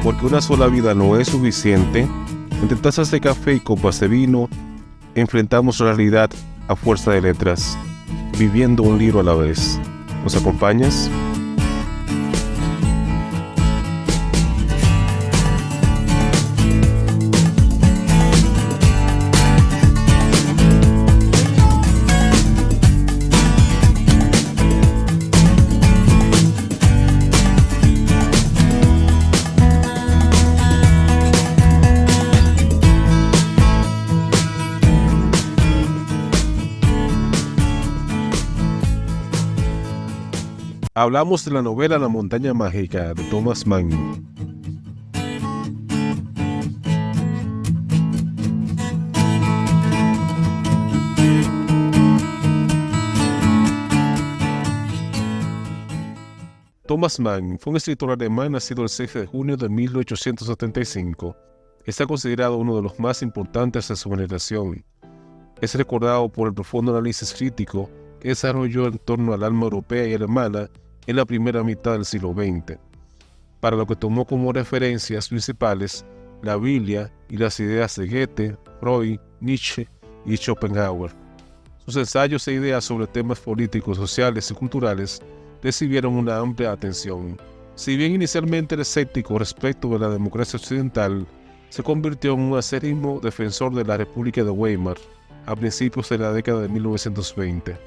Porque una sola vida no es suficiente, entre tazas de café y copas de vino, enfrentamos la realidad a fuerza de letras, viviendo un libro a la vez. ¿Nos acompañas? Hablamos de la novela La montaña mágica de Thomas Mann. Thomas Mann fue un escritor alemán nacido el 6 de junio de 1875. Está considerado uno de los más importantes de su generación. Es recordado por el profundo análisis crítico que desarrolló en torno al alma europea y alemana en la primera mitad del siglo XX, para lo que tomó como referencias principales la Biblia y las ideas de Goethe, Freud, Nietzsche y Schopenhauer. Sus ensayos e ideas sobre temas políticos, sociales y culturales recibieron una amplia atención. Si bien inicialmente era escéptico respecto de la democracia occidental, se convirtió en un acérrimo defensor de la República de Weimar a principios de la década de 1920.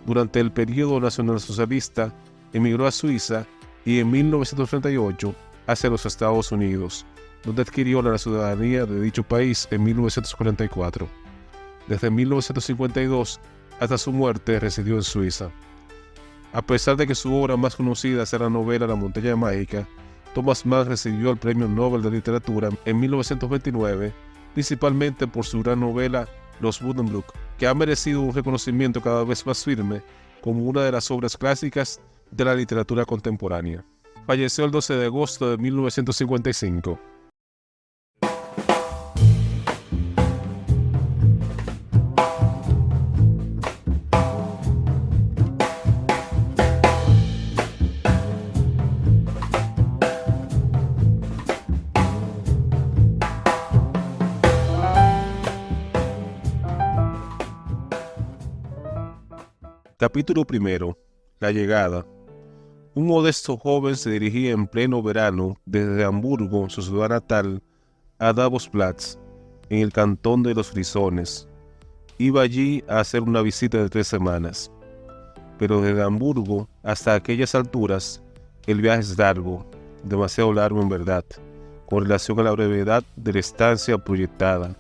Durante el período nacionalsocialista, emigró a Suiza y en 1938 hacia los Estados Unidos, donde adquirió la ciudadanía de dicho país en 1944. Desde 1952 hasta su muerte residió en Suiza. A pesar de que su obra más conocida sea la novela La montaña mágica, Thomas Mann recibió el Premio Nobel de Literatura en 1929, principalmente por su gran novela Los Buddenbrook, que ha merecido un reconocimiento cada vez más firme como una de las obras clásicas de la literatura contemporánea. Falleció el 12 de agosto de 1955. Capítulo primero. La llegada. Un modesto joven se dirigía en pleno verano desde Hamburgo, su ciudad natal, a Davos-Platz, en el cantón de los Frisones. Iba allí a hacer una visita de 3 semanas. Pero desde Hamburgo hasta aquellas alturas, el viaje es largo, demasiado largo en verdad, con relación a la brevedad de la estancia proyectada.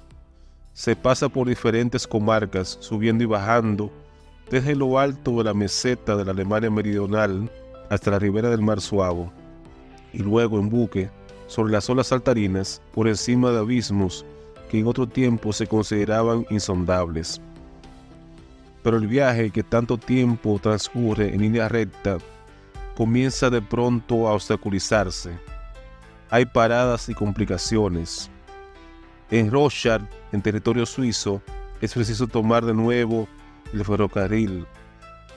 Se pasa por diferentes comarcas, subiendo y bajando, desde lo alto de la meseta de la Alemania meridional hasta la ribera del Mar Suavo, y luego en buque, sobre las olas saltarinas, por encima de abismos que en otro tiempo se consideraban insondables. Pero el viaje, que tanto tiempo transcurre en línea recta, comienza de pronto a obstaculizarse. Hay paradas y complicaciones. En Rochard, en territorio suizo, es preciso tomar de nuevo el ferrocarril,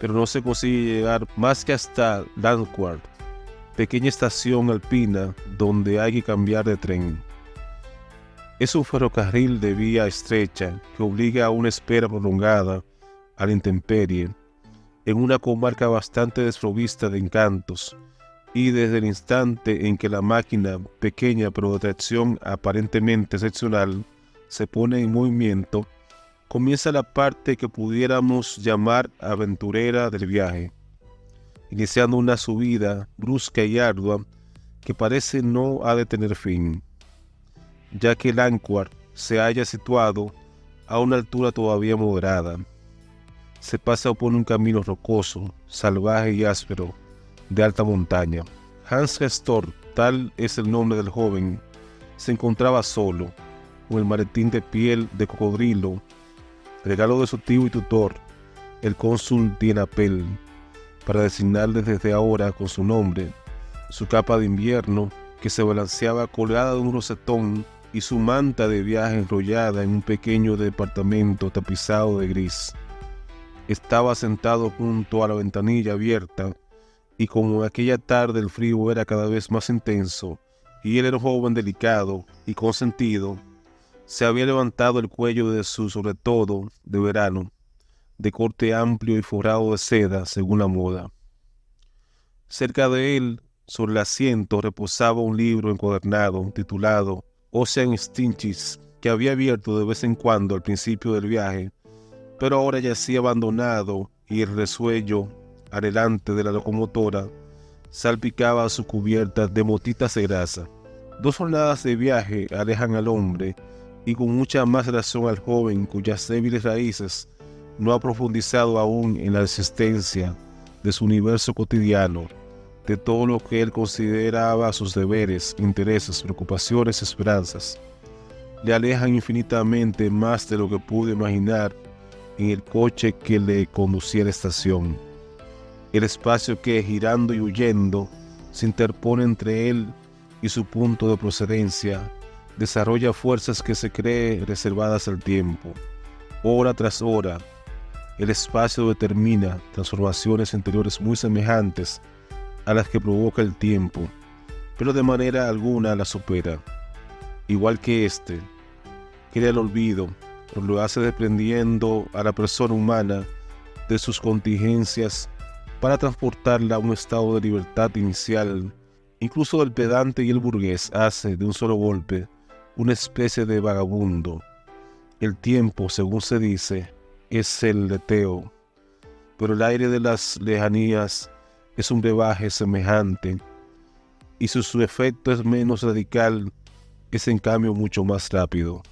pero no se consigue llegar más que hasta Landquart, pequeña estación alpina donde hay que cambiar de tren. Es un ferrocarril de vía estrecha que obliga a una espera prolongada a la intemperie, en una comarca bastante desprovista de encantos, y desde el instante en que la máquina, pequeña pero de tracción aparentemente excepcional, se pone en movimiento, comienza la parte que pudiéramos llamar aventurera del viaje, iniciando una subida brusca y ardua que parece no ha de tener fin, ya que Landquart se halla situado a una altura todavía moderada. Se pasa por un camino rocoso, salvaje y áspero, de alta montaña. Hans Gestor, tal es el nombre del joven, se encontraba solo, con el maletín de piel de cocodrilo, regalo de su tío y tutor, el cónsul Dienapel, para designarle desde ahora con su nombre, su capa de invierno que se balanceaba colgada de un rosetón y su manta de viaje enrollada en un pequeño departamento tapizado de gris. Estaba sentado junto a la ventanilla abierta y como aquella tarde el frío era cada vez más intenso, y él era un joven delicado y consentido. Se había levantado el cuello de su sobre todo de verano, de corte amplio y forrado de seda, según la moda. Cerca de él, sobre el asiento, reposaba un libro encuadernado titulado Ocean Stinches, que había abierto de vez en cuando al principio del viaje, pero ahora yacía abandonado y el resuello adelante de la locomotora salpicaba su cubierta de motitas de grasa. 2 jornadas de viaje alejan al hombre y con mucha más razón al joven cuyas débiles raíces no ha profundizado aún en la existencia de su universo cotidiano, de todo lo que él consideraba sus deberes, intereses, preocupaciones, esperanzas. Le alejan infinitamente más de lo que pudo imaginar en el coche que le conducía a la estación. El espacio que, girando y huyendo, se interpone entre él y su punto de procedencia, desarrolla fuerzas que se cree reservadas al tiempo. Hora tras hora, el espacio determina transformaciones interiores muy semejantes a las que provoca el tiempo, pero de manera alguna la supera. Igual que crea el olvido, pero lo hace desprendiendo a la persona humana de sus contingencias para transportarla a un estado de libertad inicial. Incluso el pedante y el burgués hace de un solo golpe una especie de vagabundo. El tiempo, según se dice, es el leteo, pero el aire de las lejanías es un brebaje semejante, y si su efecto es menos radical, es en cambio mucho más rápido.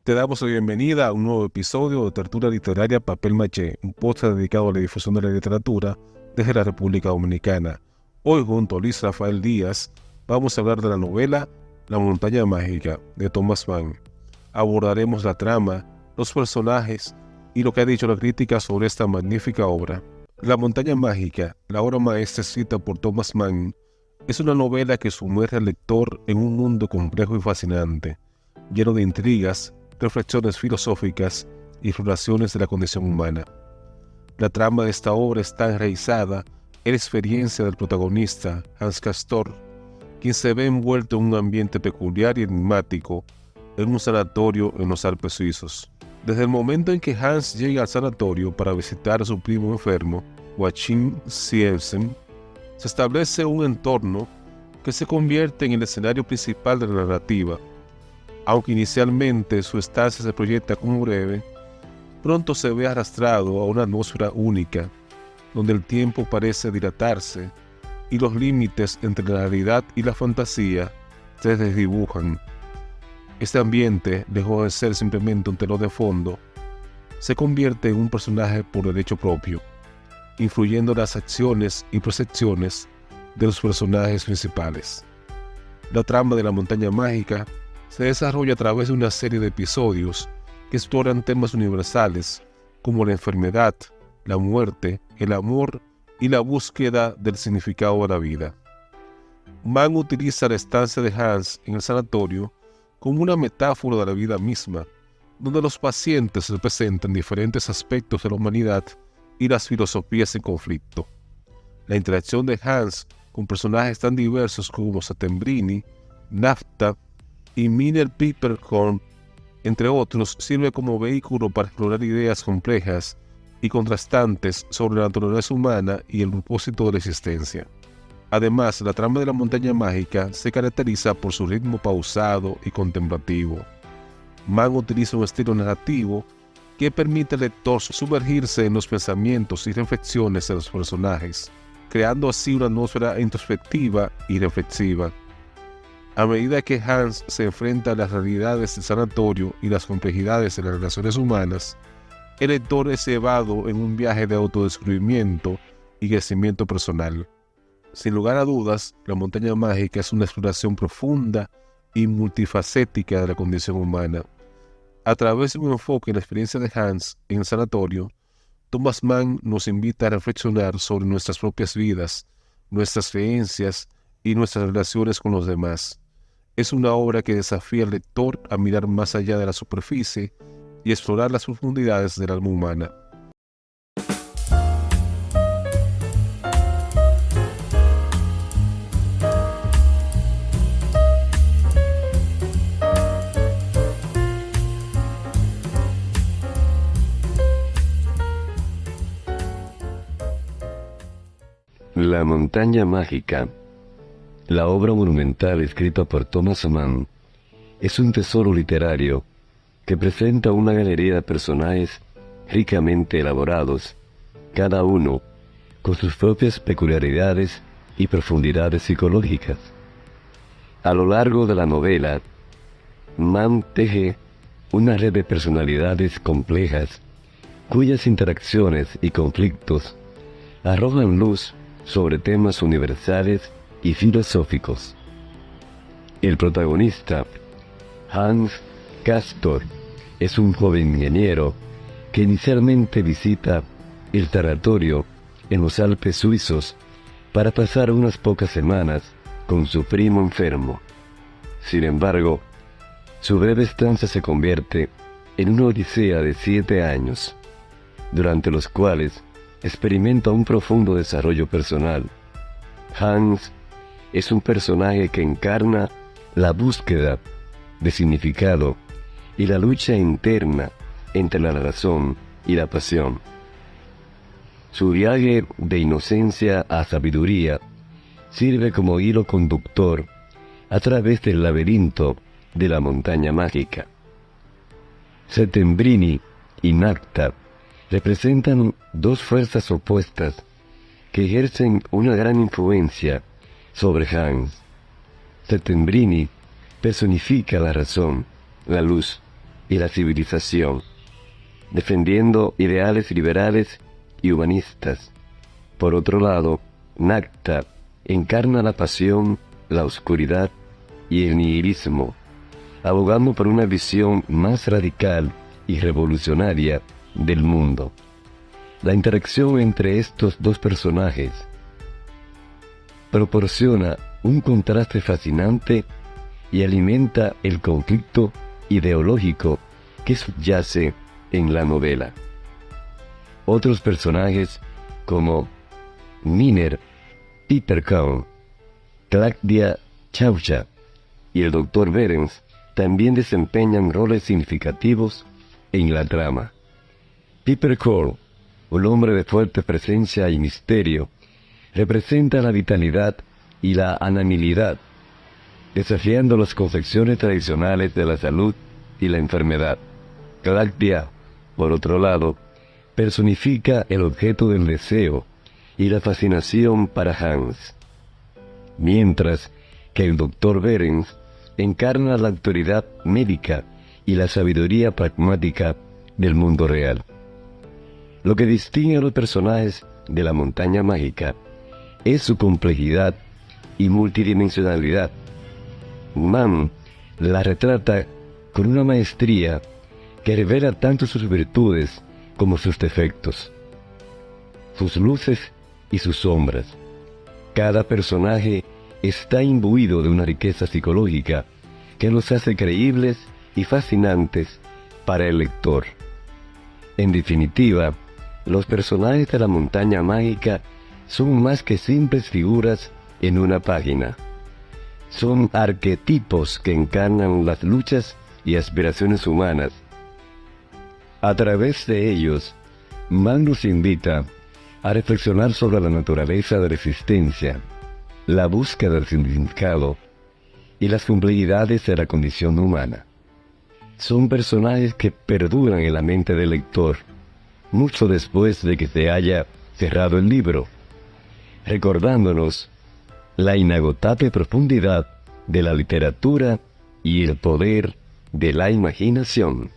Te damos la bienvenida a un nuevo episodio de Tertulia Literaria Papel Maché, un podcast dedicado a la difusión de la literatura desde la República Dominicana. Hoy, junto a Luis Rafael Díaz, vamos a hablar de la novela La Montaña Mágica de Thomas Mann. Abordaremos la trama, los personajes y lo que ha dicho la crítica sobre esta magnífica obra. La Montaña Mágica, la obra maestra escrita por Thomas Mann, es una novela que sumerge al lector en un mundo complejo y fascinante, lleno de intrigas, reflexiones filosóficas y exploraciones de la condición humana. La trama de esta obra está enraizada en la experiencia del protagonista, Hans Castor, quien se ve envuelto en un ambiente peculiar y enigmático en un sanatorio en los Alpes suizos. Desde el momento en que Hans llega al sanatorio para visitar a su primo enfermo, Joachim Siemsen, se establece un entorno que se convierte en el escenario principal de la narrativa. Aunque inicialmente su estancia se proyecta como breve, pronto se ve arrastrado a una atmósfera única, donde el tiempo parece dilatarse y los límites entre la realidad y la fantasía se desdibujan. Este ambiente, lejos de ser simplemente un telón de fondo, se convierte en un personaje por derecho propio, influyendo en las acciones y percepciones de los personajes principales. La trama de La Montaña Mágica se desarrolla a través de una serie de episodios que exploran temas universales como la enfermedad, la muerte, el amor y la búsqueda del significado de la vida. Mann utiliza la estancia de Hans en el sanatorio como una metáfora de la vida misma, donde los pacientes representan diferentes aspectos de la humanidad y las filosofías en conflicto. La interacción de Hans con personajes tan diversos como Settembrini, Nafta y Miner Pipperkorn, entre otros, sirve como vehículo para explorar ideas complejas y contrastantes sobre la naturaleza humana y el propósito de la existencia. Además, la trama de La Montaña Mágica se caracteriza por su ritmo pausado y contemplativo. Mann utiliza un estilo narrativo que permite al lector sumergirse en los pensamientos y reflexiones de los personajes, creando así una atmósfera introspectiva y reflexiva. A medida que Hans se enfrenta a las realidades del sanatorio y las complejidades de las relaciones humanas, el lector es llevado en un viaje de autodescubrimiento y crecimiento personal. Sin lugar a dudas, La Montaña Mágica es una exploración profunda y multifacética de la condición humana. A través de un enfoque en la experiencia de Hans en el sanatorio, Thomas Mann nos invita a reflexionar sobre nuestras propias vidas, nuestras creencias y nuestras relaciones con los demás. Es una obra que desafía al lector a mirar más allá de la superficie y explorar las profundidades del alma humana. La montaña mágica, la obra monumental escrita por Thomas Mann, es un tesoro literario que presenta una galería de personajes ricamente elaborados, cada uno con sus propias peculiaridades y profundidades psicológicas. A lo largo de la novela, Mann teje una red de personalidades complejas cuyas interacciones y conflictos arrojan luz sobre temas universales y filosóficos. El protagonista, Hans Castor, es un joven ingeniero que inicialmente visita el sanatorio en los Alpes suizos para pasar unas pocas semanas con su primo enfermo. Sin embargo, su breve estancia se convierte en una odisea de 7 años, durante los cuales experimenta un profundo desarrollo personal. Hans es un personaje que encarna la búsqueda de significado y la lucha interna entre la razón y la pasión. Su viaje de inocencia a sabiduría sirve como hilo conductor a través del laberinto de la montaña mágica. Settembrini y Nacta representan dos fuerzas opuestas que ejercen una gran influencia sobre Hans. Settembrini personifica la razón, la luz y la civilización, defendiendo ideales liberales y humanistas. Por otro lado, Nacta encarna la pasión, la oscuridad y el nihilismo, abogando por una visión más radical y revolucionaria del mundo. La interacción entre estos dos personajes proporciona un contraste fascinante y alimenta el conflicto ideológico que subyace en la novela. Otros personajes como Miner, Peter Kahn, Claudia Chaucha y el Dr. Behrens también desempeñan roles significativos en la trama. Piper Cole, un hombre de fuerte presencia y misterio, representa la vitalidad y la anamilidad, desafiando las concepciones tradicionales de la salud y la enfermedad. Claudia, por otro lado, personifica el objeto del deseo y la fascinación para Hans, mientras que el Dr. Behrens encarna la autoridad médica y la sabiduría pragmática del mundo real. Lo que distingue a los personajes de la montaña mágica es su complejidad y multidimensionalidad. Mann la retrata con una maestría que revela tanto sus virtudes como sus defectos, sus luces y sus sombras. Cada personaje está imbuido de una riqueza psicológica que los hace creíbles y fascinantes para el lector. En definitiva, los personajes de la montaña mágica son más que simples figuras en una página. Son arquetipos que encarnan las luchas y aspiraciones humanas. A través de ellos, Mann nos invita a reflexionar sobre la naturaleza de la existencia, la búsqueda del significado y las complejidades de la condición humana. Son personajes que perduran en la mente del lector, mucho después de que se haya cerrado el libro, recordándonos la inagotable profundidad de la literatura y el poder de la imaginación.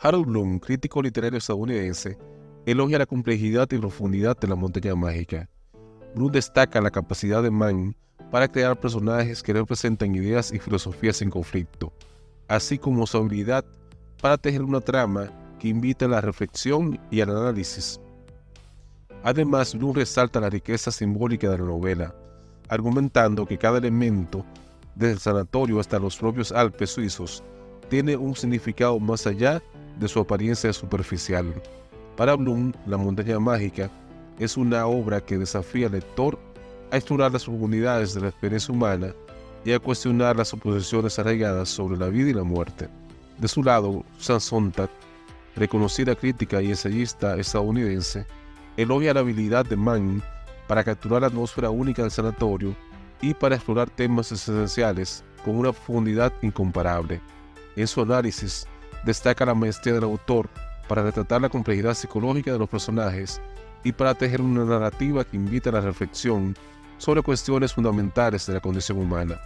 Harold Bloom, crítico literario estadounidense, elogia la complejidad y profundidad de la montaña mágica. Bloom destaca la capacidad de Mann para crear personajes que representan ideas y filosofías en conflicto, así como su habilidad para tejer una trama que invita a la reflexión y al análisis. Además, Bloom resalta la riqueza simbólica de la novela, argumentando que cada elemento, desde el sanatorio hasta los propios Alpes suizos, tiene un significado más allá de su apariencia superficial. Para Bloom, La montaña mágica es una obra que desafía al lector a explorar las profundidades de la experiencia humana y a cuestionar las suposiciones arraigadas sobre la vida y la muerte. De su lado, Susan Sontag, reconocida crítica y ensayista estadounidense, elogia la habilidad de Mann para capturar la atmósfera única del sanatorio y para explorar temas esenciales con una profundidad incomparable. En su análisis, destaca la maestría del autor para retratar la complejidad psicológica de los personajes y para tejer una narrativa que invita a la reflexión sobre cuestiones fundamentales de la condición humana.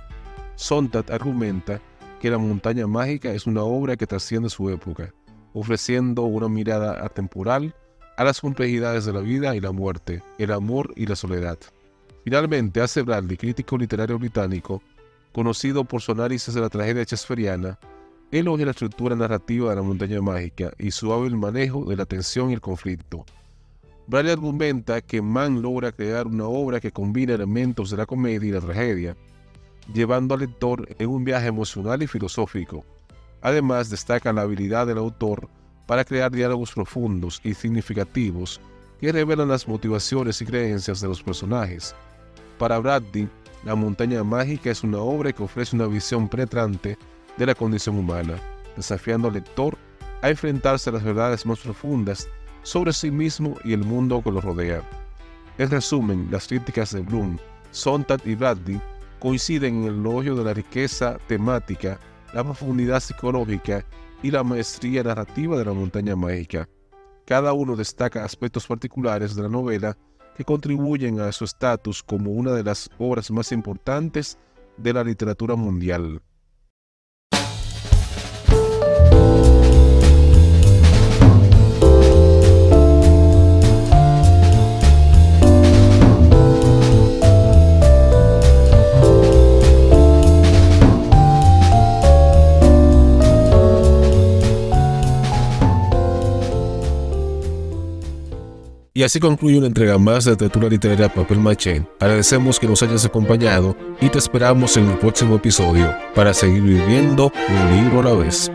Sontag argumenta que La montaña mágica es una obra que trasciende su época, ofreciendo una mirada atemporal a las complejidades de la vida y la muerte, el amor y la soledad. Finalmente, A.C. Bradley, crítico literario británico, conocido por su análisis de la tragedia shakespeariana, elogia la estructura narrativa de La montaña mágica y su hábil manejo de la tensión y el conflicto. Bradley argumenta que Mann logra crear una obra que combina elementos de la comedia y la tragedia, llevando al lector en un viaje emocional y filosófico. Además, destaca la habilidad del autor para crear diálogos profundos y significativos que revelan las motivaciones y creencias de los personajes. Para Bradley, La montaña mágica es una obra que ofrece una visión penetrante de la condición humana, desafiando al lector a enfrentarse a las verdades más profundas sobre sí mismo y el mundo que lo rodea. En resumen, las críticas de Bloom, Sontag y Bradley coinciden en el elogio de la riqueza temática, la profundidad psicológica y la maestría narrativa de La montaña mágica. Cada uno destaca aspectos particulares de la novela que contribuyen a su estatus como una de las obras más importantes de la literatura mundial. Y así concluye una entrega más de Literatura Literaria Papel Maché. Agradecemos que nos hayas acompañado y te esperamos en el próximo episodio para seguir viviendo un libro a la vez.